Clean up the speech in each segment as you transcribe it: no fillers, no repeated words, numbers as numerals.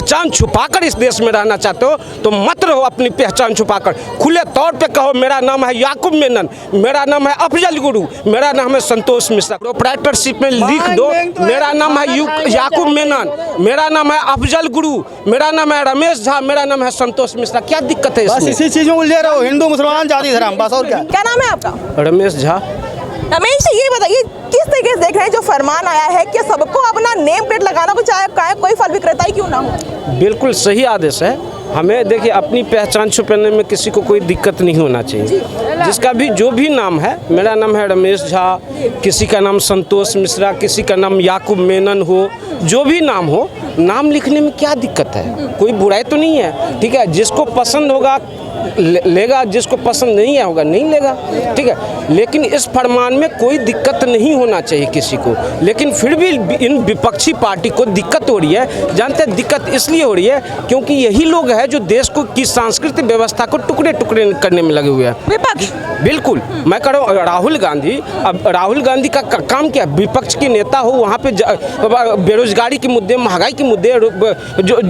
पहचान छुपाकर इस देश में रहना चाहते हो तो मत रहो अपनी पहचान छुपाकर। खुले तौर पे कहो मेरा नाम है याकूब मेनन, मेरा नाम है अफजल गुरु, मेरा नाम है संतोष मिश्रा। प्रोप्राइटरशिप में लिख दो मेरा नाम है याकूब मेनन, मेरा नाम है अफजल गुरु, मेरा नाम है रमेश झा, मेरा नाम है संतोष मिश्रा। क्या दिक्कत है इसमें? इसी चीजों को ले रहे हो, हिंदू मुसलमान जाति धर्म, बस और क्या। क्या नाम है आपका? रमेश झा। रमेश जी, ये बताइए किस तरीके से देख रहे हैं जो फरमान आया है कि सबको अपना नेम प्लेट लगाना को चाहे कोई फल विक्रेता ही क्यों ना हो? बिल्कुल सही आदेश है। हमें देखिए अपनी पहचान छुपाने में किसी को कोई दिक्कत नहीं होना चाहिए। जिसका भी जो भी नाम है, मेरा नाम है रमेश झा, किसी का नाम संतोष मिश्रा, किसी का नाम याकूब मेनन हो, जो भी नाम हो, नाम लिखने में क्या दिक्कत है? कोई बुराई तो नहीं है। ठीक है, जिसको पसंद होगा लेगा, जिसको पसंद नहीं होगा नहीं लेगा। ठीक है, लेकिन इस फरमान में कोई दिक्कत नहीं होना चाहिए किसी को। लेकिन फिर भी इन विपक्षी पार्टी को दिक्कत हो रही है। जानते हैं दिक्कत इसलिए हो रही है क्योंकि यही लोग हैं जो देश को की सांस्कृतिक व्यवस्था को टुकड़े टुकड़े करने में लगे हुए हैं। विपक्ष बिल्कुल मैं कह रहा हूँ राहुल गांधी, अब राहुल गांधी का काम क्या? विपक्ष के नेता हो, वहाँ पे बेरोजगारी के मुद्दे, महंगाई के मुद्दे,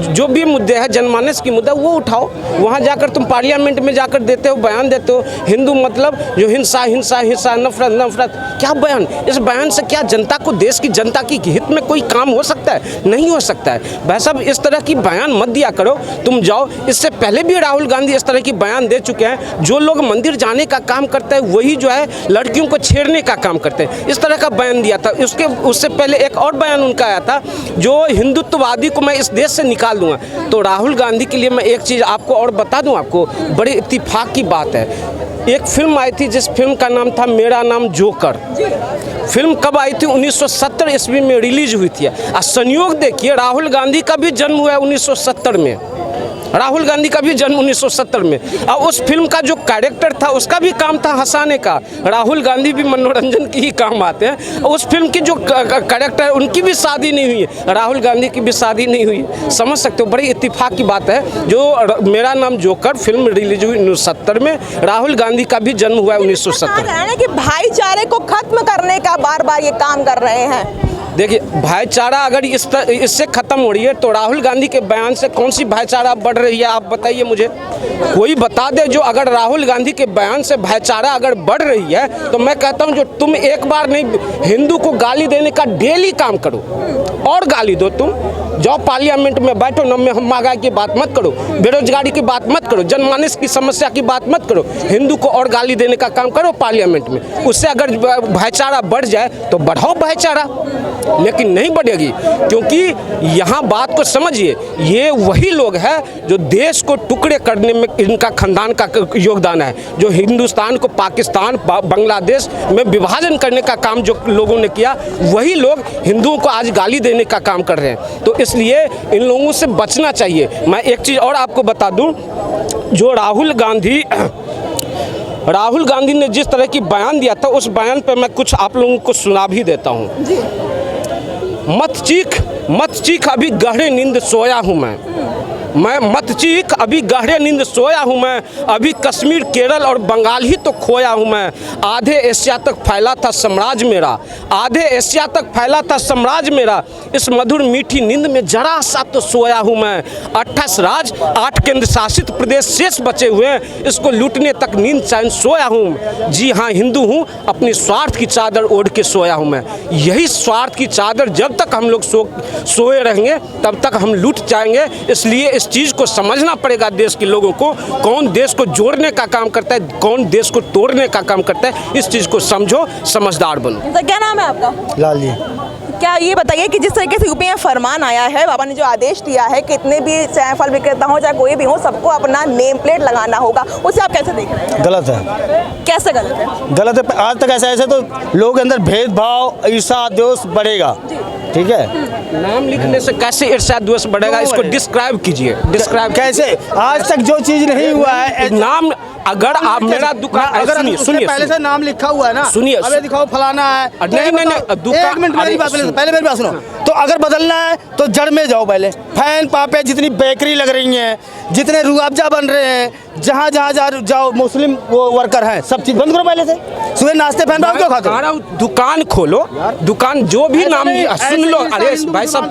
जो भी मुद्दे हैं, जनमानस की मुद्दा वो उठाओ। वहाँ जाकर तुम पार्लियामेंट में जाकर देते हो, बयान देते हो हिंदू मतलब जो हिंसा हिंसा हिंसा, नफरत नफरत। क्या बयान? इस बयान से क्या जनता को, देश की जनता की हित में कोई काम हो सकता है? नहीं हो सकता है। भाई साहब इस तरह की बयान मत दिया करो। तुम जाओ, इससे पहले भी राहुल गांधी इस तरह की बयान दे चुके हैं। जो लोग मंदिर जाने का काम करते हैं वही जो है लड़कियों को छेड़ने का काम करते हैं। इस तरह का बयान दिया था। उससे पहले एक और बयान उनका आया था, जो हिंदुत्ववादी को मैं इस देश से निकाल दूंगा। तो राहुल गांधी के लिए मैं एक चीज़ आपको और बता दूं, आपको बड़े इत्तेफाक की बात है। एक फिल्म आई थी जिस फिल्म का नाम था मेरा नाम जोकर। फिल्म कब आई थी? 1970 ईस्वी में रिलीज हुई थी। संयोग देखिए, राहुल गांधी का भी जन्म हुआ है 1970 में। राहुल गांधी का भी जन्म 1970 में। और उस फिल्म का जो कैरेक्टर था उसका भी काम था हंसाने का। राहुल गांधी भी मनोरंजन की ही काम आते हैं। उस फिल्म की जो कैरेक्टर है उनकी भी शादी नहीं हुई है, राहुल गांधी की भी शादी नहीं हुई। समझ सकते हो, बड़ी इत्तेफाक की बात है। जो मेरा नाम जोकर फिल्म रिलीज हुई 1970 में, राहुल गांधी का भी जन्म हुआ है 1970 कि भाईचारे को खत्म करने का बार बार ये काम कर रहे हैं। देखिए भाईचारा अगर इससे खत्म हो रही है तो राहुल गांधी के बयान से कौन सी भाईचारा बढ़ रही है? आप बताइए मुझे, कोई बता दे। जो अगर राहुल गांधी के बयान से भाईचारा अगर बढ़ रही है तो मैं कहता हूं जो तुम एक बार नहीं, हिंदू को गाली देने का डेली काम करो और गाली दो। तुम जाओ पार्लियामेंट में बैठो, न में महंगाई की बात मत करो, बेरोजगारी की बात मत करो, जनमानस की समस्या की बात मत करो, हिंदू को और गाली देने का काम करो पार्लियामेंट में। उससे अगर भाईचारा बढ़ जाए तो बढ़ाओ भाईचारा, लेकिन नहीं बढ़ेगी। क्योंकि यहाँ बात को समझिए, ये वही लोग हैं जो देश को टुकड़े करने में इनका खानदान का योगदान है। जो हिंदुस्तान को पाकिस्तान बांग्लादेश में विभाजन करने का काम जो लोगों ने किया, वही लोग हिंदुओं को आज गाली देने का काम कर रहे हैं। तो इसलिए इन लोगों से बचना चाहिए। मैं एक चीज़ और आपको बता दूं, जो राहुल गांधी ने जिस तरह की बयान दिया था, उस बयान पर मैं कुछ आप लोगों को सुना भी देता हूं। मत चीख अभी गहरे नींद सोया हूँ मैं मत चीख अभी गहरे नींद सोया हूँ मैं, अभी कश्मीर केरल और बंगाल ही तो खोया हूँ मैं। आधे एशिया तक फैला था साम्राज्य मेरा, आधे एशिया तक फैला था साम्राज्य मेरा, इस मधुर मीठी नींद में जरा सा तो सोया हूँ मैं। 28 राज्य 8 केंद्र शासित प्रदेश शेष बचे हुए हैं, इसको लूटने तक नींद चैन सोया हूँ। जी हाँ हिंदू हूँ, अपनी स्वार्थ की चादर ओढ़ के सोया हूँ मैं। यही स्वार्थ की चादर जब तक हम लोग सोए रहेंगे तब तक हम लूट जाएंगे। इसलिए इस चीज़ को समझना पड़ेगा देश के लोगों को, कौन देश को जोड़ने का काम करता है, कौन देश को तोड़ने का काम करता है। इस चीज़ को समझो, समझदार बनो। तो क्या नाम है आपका? लाल जी। क्या ये बताइए कि जिस तरीके से यूपी में फरमान आया है, बाबा ने जो आदेश दिया है, कितने भी चाहे फल विक्रेता हो चाहे कोई भी हो, सबको अपना नेम प्लेट लगाना होगा, उसे आप कैसे देख रहे हैं? गलत है। कैसे गलत है? गलत है। आज तक ऐसे तो लोगों के अंदर भेदभाव, ईर्ष्या, द्वेष बढ़ेगा। ठीक है, नाम लिखने से कैसे ईर्ष्या द्वेष बढ़ेगा? इसको डिस्क्राइब कीजिए। डिस्क्राइब कैसे? आज तक जो चीज नहीं हुआ है, नाम अगर आप मेरा दुकान, अगर सुनिए पहले से नाम लिखा हुआ है ना, सुनिए, अबे दिखाओ फलाना है, नहीं दुकान, एक मिनट मेरी बात पहले मेरी बात सुनो। तो अगर बदलना है तो जड़ में जाओ पहले। फैन पापे जितनी बेकरी लग रही हैं, जितने रुआवजा बन रहे हैं, जहाँ जहाँ जाओ मुस्लिम वो वर्कर हैं, सब चीज बंद करो पहले से। सुबह नाश्ते पहन क्यों खाते हो? दुकान खोलो, दुकान जो भी नाम सुन लो। अरे भाई साहब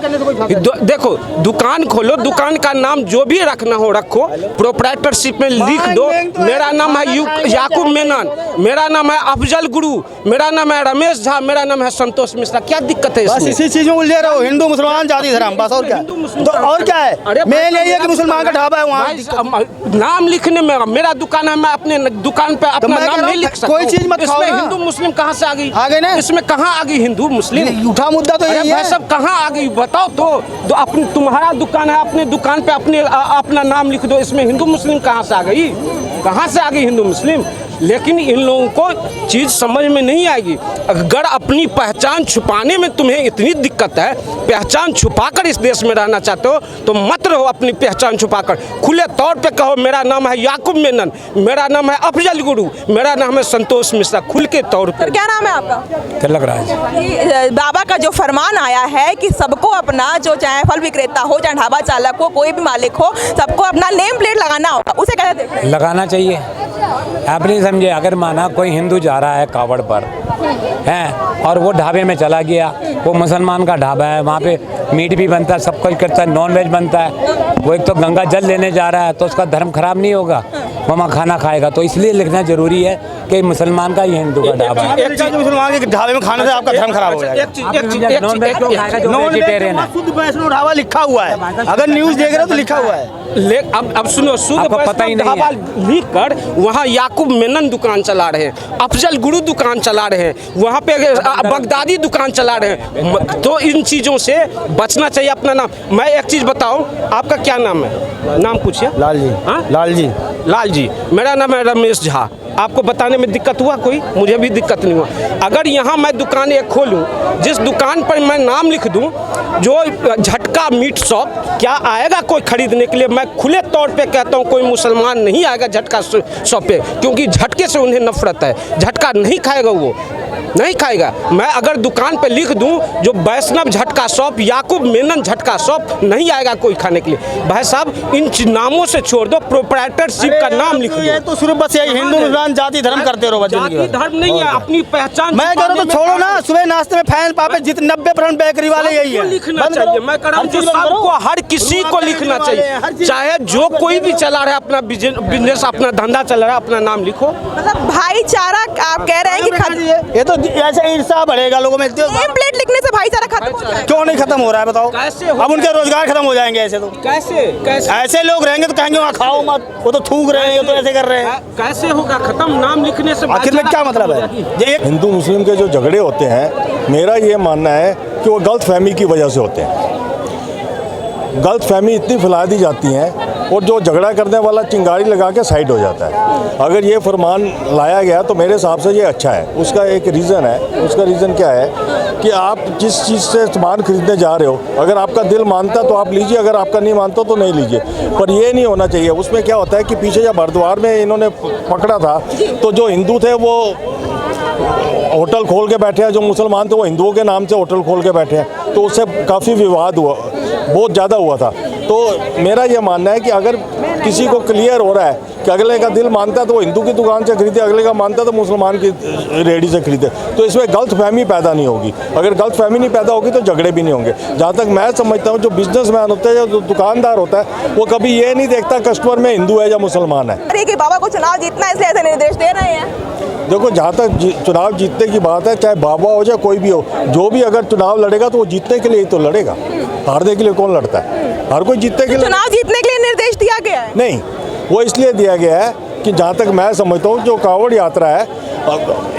देखो, दुकान खोलो, दुकान का नाम जो भी रखना हो रखो, प्रोप्राइटरशिप में लिख दो मेरा नाम है याकूब मेनन, मेरा नाम है अफजल गुरु, मेरा नाम है रमेश झा, मेरा नाम है संतोष मिश्रा। क्या दिक्कत है बस इसमें? इसी चीज में उलझे रहो, हिंदू मुसलमान जाति धर्म, बस और क्या है? तो और क्या है? मेन यही है कि मुसलमान का ढाबा है वहाँ, नाम लिखने में मेरा दुकान है, मैं अपने दुकान पे अपना नाम नहीं लिख सकता। कोई चीज मत खाओ इसमें ना। हिंदू मुस्लिम कहाँ से आ गई? आ गए ना? इसमें कहाँ आ गई हिंदू मुस्लिम? उठा मुद्दा तो यही भाई है। सब कहाँ आ गई बताओ तो अपनी तुम्हारा दुकान है, अपने दुकान पे अपना नाम लिख दो। इसमें हिंदू मुस्लिम कहाँ से आ गई? कहाँ से आ गई हिंदू मुस्लिम? लेकिन इन लोगों को चीज़ समझ में नहीं आएगी। अगर अपनी पहचान छुपाने में तुम्हें इतनी दिक्कत है, पहचान छुपाकर इस देश में रहना चाहते हो, तो मत रहो अपनी पहचान छुपाकर। खुले तौर पे कहो मेरा नाम है याकूब मेनन, मेरा नाम है अफजल गुरु, मेरा नाम है संतोष मिश्रा, खुल के तौर पे। क्या नाम है आपका? तिलक राज। बाबा का जो फरमान आया है कि सबको अपना, जो चाहे फल विक्रेता हो, चाहे ढाबा चालक हो, कोई भी मालिक हो, सबको अपना नेम प्लेट लगाना होगा, उसे कैसे देखते हैं? लगाना चाहिए। आप नहीं समझे, अगर माना कोई हिंदू जा रहा है कावड़ पर हैं और वो ढाबे में चला गया, वो मुसलमान का ढाबा है, वहाँ पे मीट भी बनता है, सब कुछ करता है, नॉन वेज बनता है, वो एक तो गंगा जल लेने जा रहा है, तो उसका धर्म खराब नहीं होगा, वो वहाँ खाना खाएगा। तो इसलिए लिखना जरूरी है कि मुसलमान का ही हिंदू का ढाबा है। मुसलमान के ढाबे में खाने से आपका धर्म खराब हो जाएगा। नॉन वेज तो खाएगा जो वेजिटेरियन है। शुद्ध वैष्णव ढाबा लिखा हुआ है, अगर न्यूज देख रहे हो तो लिखा हुआ है। अब सुनो, शुद्ध आपको पता ही नहीं है। ढाबा लिख कर वहाँ याकूब मेनन दुकान चला रहे हैं, अफजल गुरु दुकान चला रहे हैं, वहाँ पे बगदादी दुकान चला रहे हैं। तो इन चीज़ों से बचना चाहिए। अपना नाम, मैं एक चीज़ बताऊं, आपका क्या नाम है? नाम पूछिए। लाल जी। हाँ? लाल जी। लाल जी, मेरा नाम है रमेश झा। आपको बताने में दिक्कत हुआ कोई? मुझे भी दिक्कत नहीं हुआ। अगर यहाँ मैं दुकान एक खोलूँ, जिस दुकान पर मैं नाम लिख दूँ जो झटका मीट शॉप, क्या आएगा कोई खरीदने के लिए? मैं खुले तौर पे कहता हूँ कोई मुसलमान नहीं आएगा झटका शॉप पे, क्योंकि झटके से उन्हें नफरत है, झटका नहीं खाएगा, वो नहीं खाएगा। मैं अगर दुकान पे लिख दूं जो वैष्णव झटका शॉप, याकूब मेनन झटका शॉप, नहीं आएगा कोई खाने के लिए। भाई साहब इन नामों से छोड़ दो, प्रोप्राइटरशिप का नाम लिख दो। ये तो सिर्फ बस यही हिंदू मुसलमान जाति धर्म करते रहो। जाति धर्म नहीं है, अपनी पहचान मैं कह रहा हूं तो छोड़ो ना, सुबह नाश्ते में फैन पापे जितने 90% बेकरी वाले यही है। लिखना चाहिए। मैं कह रहा हूं सबको, हर किसी को लिखना चाहिए, चाहे जो कोई भी चला रहा है अपना बिजनेस, अपना धंधा चला रहा है, अपना नाम लिखो। मतलब भाईचारा आप कह रहे हैं कि ये तो ऐसे ईर्ष्या बढ़ेगा लोगों में। नेम प्लेट लिखने से भाईचारा खत्म हो जाएगा? क्यों नहीं खत्म हो रहा है बताओ? कैसे हो? अब उनके रोजगार खत्म हो जाएंगे ऐसे तो। कैसे कैसे ऐसे लोग रहेंगे तो कहेंगे वहाँ खाओ मत, वो तो थूक रहे हैं, ये तो ऐसे कर रहे हैं। कैसे होगा खत्म? नाम लिखने से आखिर में क्या मतलब है? ये हिंदू मुस्लिम के जो झगड़े होते हैं, मेरा ये मानना है कि वो गलत फहमी की वजह से होते हैं। गलत फहमी इतनी फैला दी जाती हैं और जो झगड़ा करने वाला चिंगारी लगा के साइड हो जाता है। अगर ये फरमान लाया गया तो मेरे हिसाब से ये अच्छा है। उसका एक रीज़न है, उसका रीज़न क्या है कि आप जिस चीज़ से सामान खरीदने जा रहे हो, अगर आपका दिल मानता तो आप लीजिए, अगर आपका नहीं मानता तो नहीं लीजिए। पर ये नहीं होना चाहिए। उसमें क्या होता है कि पीछे जब हरिद्वार में इन्होंने पकड़ा था तो जो हिंदू थे वो होटल खोल के बैठे हैं, जो मुसलमान थे वो हिंदुओं के नाम से होटल खोल के बैठे हैं, तो उससे काफ़ी विवाद हुआ, बहुत ज़्यादा हुआ था। तो मेरा ये मानना है कि अगर किसी को क्लियर हो रहा है कि अगले का दिल मानता है तो वो हिंदू की दुकान से खरीदे, अगले का मानता है तो मुसलमान की रेडी से खरीदे, तो इसमें गलत फहमी पैदा नहीं होगी। अगर गलत फहमी नहीं पैदा होगी तो झगड़े भी नहीं होंगे। जहाँ तक मैं समझता हूँ, जो बिजनेसमैन होता है, जो दुकानदार होता है, वो कभी ये नहीं देखता कस्टमर में हिंदू है या मुसलमान है। अरे कि बाबा को चुनाव जीतना है इसलिए ऐसे निर्देश दे रहे हैं। देखो, जहाँ तक चुनाव जीतने की बात है, चाहे बाबा हो चाहे कोई भी हो, जो भी अगर चुनाव लड़ेगा तो वो जीतने के लिए ही तो लड़ेगा। हारने के लिए कौन लड़ता है? हर कोई जीतने के लिए। चुनाव जीतने के लिए निर्देश दिया गया है? नहीं, वो इसलिए दिया गया है कि जहाँ तक मैं समझता हूँ, जो कांवड़ यात्रा है,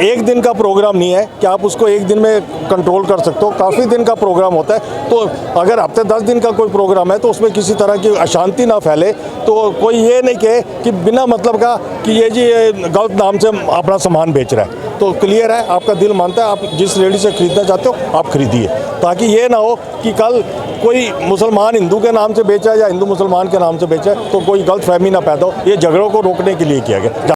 एक दिन का प्रोग्राम नहीं है कि आप उसको एक दिन में कंट्रोल कर सकते हो। काफ़ी दिन का प्रोग्राम होता है। तो अगर हफ्ते 10 दिन का कोई प्रोग्राम है तो उसमें किसी तरह की अशांति ना फैले, तो कोई ये नहीं कहे कि बिना मतलब का कि ये जी गलत नाम से अपना सामान बेच रहा है। तो क्लियर है, आपका दिल मानता है, आप जिस रेडी से खरीदना चाहते हो आप खरीदिए, ताकि ये ना हो कि कल कोई मुसलमान हिंदू के नाम से बेचा या हिंदू मुसलमान के नाम से बेचा, तो कोई गलत फहमी ना पैदा हो। ये झगड़ों को रोकने के लिए किया गया।